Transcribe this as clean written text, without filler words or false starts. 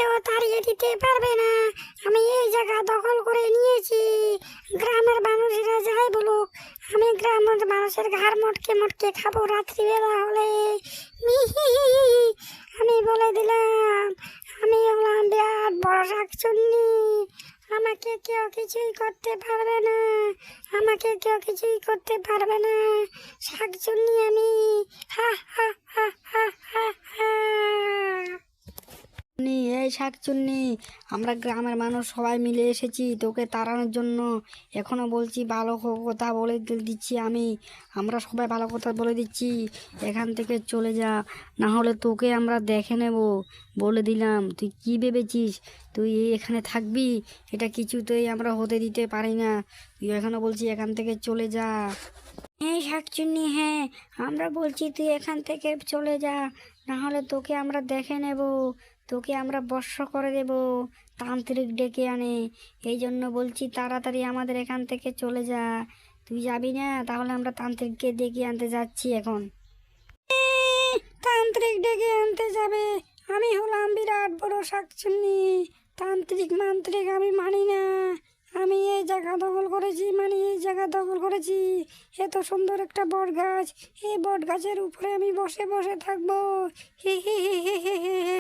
কেউ তাড়িয়ে দিতে পারবে না। আমি এই জায়গা দখল করে নিয়েছি। গ্রামের মানুষেরা যাই বলুক, আমি গ্রামের মানুষের ঘাড় মটকে মটকে খাবো রাত্রিবেলা হলে। মিহি, আমি বলে দিলাম, আমি হলাম বিরাট বড় শাকচুন্নি। আমাকে কেউ কিছুই করতে পারবে না। আমাকে কেউ কিছুই করতে পারবে না। শাকচুন্নি আমি। হা হা হা হা হা হা। এই শাকচুন্নি, আমরা গ্রামের মানুষ সবাই মিলে এসেছি তোকে তাড়ানোর জন্য। এখনো বলছি, ভালো কথা বলে দিচ্ছি আমরা সবাই ভালো কথা বলে দিচ্ছি, এখান থেকে চলে যা, না হলে তোকে আমরা দেখে নেব। বলে দিলাম, তুই কি ভেবেছিস তুই এখানে থাকবি? এটা কিছুতেই আমরা হতে দিতে পারি না। তুই এখনো বলছি এখান থেকে চলে যা। হ্যাঁ শাকচুন্নি, হ্যাঁ, আমরা বলছি তুই এখান থেকে চলে যা, না হলে তোকে আমরা দেখে নেব, তোকে আমরা বশ্য করে দেব তান্ত্রিক ডেকে আনে। এই জন্য বলছি তাড়াতাড়ি আমাদের এখান থেকে চলে যা। তুই যাবি না? তাহলে আমরা তান্ত্রিককে ডেকে আনতে যাচ্ছি এখন। তান্ত্রিক ডেকে আনতে যাবে? আমি হলাম বিরাট বড় শাকচুন্নি। তান্ত্রিক মান্ত্রিক আমি মানি না। আমি এই জায়গা দখল করেছি, এই জায়গা দখল করেছি। এত সুন্দর একটা বট গাছ, এই বট গাছের উপরে আমি বসে বসে থাকবো। হি হি হি হি হি হি।